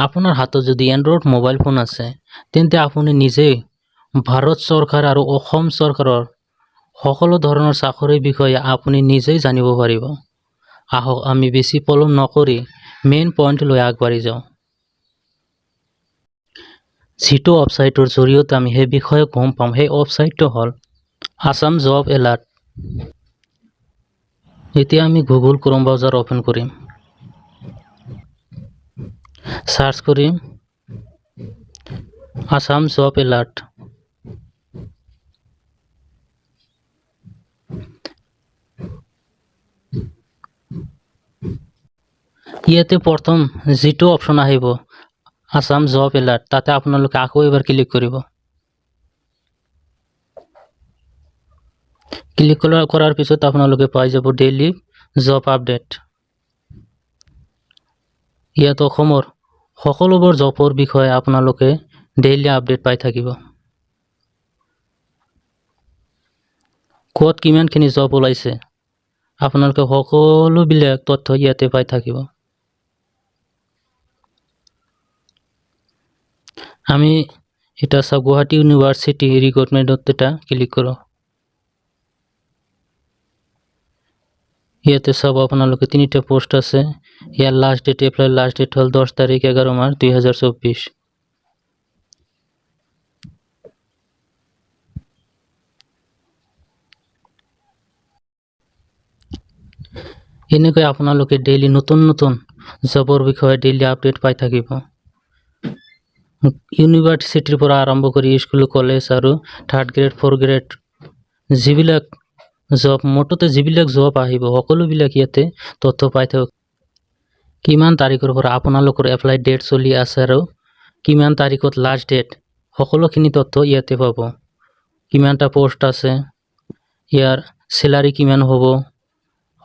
আপোনাৰ হাতত যদি এন্ড্ৰইড মোবাইল ফোন আছে তেন্তে আপুনি নিজেই ভাৰত চৰকাৰ আৰু অসম চৰকাৰৰ সকলো ধৰণৰ চাকৰিৰ বিষয়ে আপুনি নিজেই জানিব পাৰিব। আহক আমি বেছি পলম নকৰি মেইন পইণ্টলৈ আগবাঢ়ি যাওঁ। যিটো ৱেবছাইটৰ জৰিয়তে আমি সেই বিষয়ে গম পাম সেই ৱেবছাইটটো হ'ল আসাম জব এলাৰ্ট। এতিয়া আমি গুগল ক্ৰোম ব্ৰাউজাৰ ওপেন কৰিম। সাৰ্চ কৰিম আসাম জব এলাৰ্ট। ইয়াতে প্ৰথম যিটো অপশ্যন আহিব আসাম জব এলাৰ্ট তাতে আপোনালোকে আকৌ এবাৰ ক্লিক কৰিব। ক্লিক কৰাৰ পিছত আপোনালোকে পাই যাব ডেইলি জব আপডেট। ইয়াত অসমৰ সকলোবোৰ জবৰ বিষয়ে আপোনালোকে ডেইলি আপডেট পাই থাকিব। ক'ত কিমানখিনি জব ওলাইছে আপোনালোকে সকলোবিলাক তথ্য ইয়াতে পাই থাকিব। আমি এটা চাওঁ গুৱাহাটী ইউনিভাৰ্চিটি ৰিক্ৰুটমেণ্টত এটা ক্লিক কৰোঁ। ইয়াতে চাব আপোনালোকে 3টা পোষ্ট আছে। ইয়াৰ last date apply last date হ'ল 10 তাৰিখ 11 মাৰ্চ 2024। এনেকৈ আপোনালোকে ডেইলি নতুন জবৰ বিষয়ে ডেইলি আপডেট পাই থাকিব। ইউনিভাৰ্চিটিৰ পৰা আৰম্ভ কৰি স্কুল কলেজ আৰু 3rd গ্ৰেড 4th গ্ৰেড যিবিলাক জব মুঠতে যিবিলাক জব আহিব সকলোবিলাক ইয়াতে তথ্য পাই থাকক। কিমান তাৰিখৰ পৰা আপোনালোকৰ এপ্লাই ডেট চলি আছে আৰু কিমান তাৰিখত লাষ্ট ডেট সকলোখিনি তথ্য ইয়াতে পাব। কিমানটা পোষ্ট আছে, ইয়াৰ চেলাৰী কিমান হ'ব,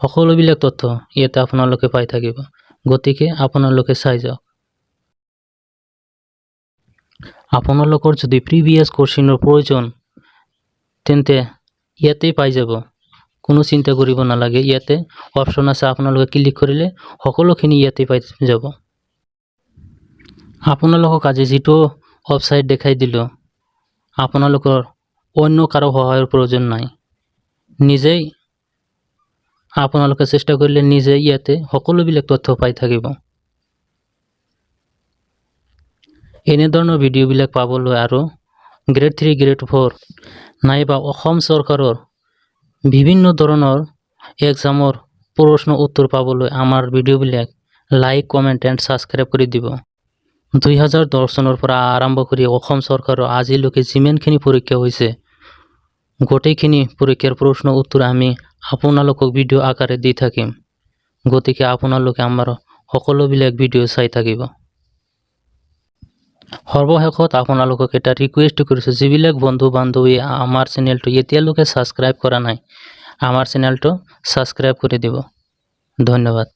সকলোবিলাক তথ্য ইয়াতে আপোনালোকে পাই থাকিব। গতিকে আপোনালোকে চাই যাওক। আপোনালোকৰ যদি প্ৰিভিয়াছ কোৱেশ্চনৰ প্ৰয়োজন তেন্তে ইয়াতে পাই যাব। কোনো চিন্তা কৰিব নালাগে। ইয়াতে অপশ্যন আছে, আপোনালোকে ক্লিক কৰিলে সকলোখিনি ইয়াতে পাই যাব। আপোনালোকক আজি যিটো ৱেবছাইট দেখাই দিলোঁ আপোনালোকৰ অন্য কাৰো সহায়ৰ প্ৰয়োজন নাই। নিজেই আপোনালোকে চেষ্টা কৰিলে নিজেই ইয়াতে সকলোবিলাক তথ্য পাই থাকিব। এনেধৰণৰ ভিডিঅ'বিলাক পাবলৈ আৰু গ্ৰেড 3 গ্ৰেড 4 নাইবা অসম চৰকাৰৰ বিভিন্ন ধৰণৰ এক্সামৰ প্ৰশ্ন উত্তৰ পাবলৈ আমাৰ ভিডিঅ'বিলাক লাইক কমেণ্ট এণ্ড ছাবস্ক্ৰাইব কৰি দিব। 2010 চনৰ পৰা আৰম্ভ কৰি অসম চৰকাৰৰ আজিলৈকে যিমানখিনি পৰীক্ষা হৈছে গোটেইখিনি পৰীক্ষাৰ প্ৰশ্ন উত্তৰ আমি আপোনালোকক ভিডিঅ' আকাৰে দি থাকিম। গতিকে আপোনালোকে আমাৰ সকলোবিলাক ভিডিঅ' চাই থাকিব। সৰ্বশেষত আপোনালোকক এটা ৰিকুৱেষ্ট কৰিছোঁ, যিবিলাক বন্ধু বান্ধৱী আমাৰ চেনেলটো এতিয়ালৈকে ছাবস্ক্ৰাইব কৰা নাই আমাৰ চেনেলটো ছাবস্ক্ৰাইব কৰি দিব। ধন্যবাদ।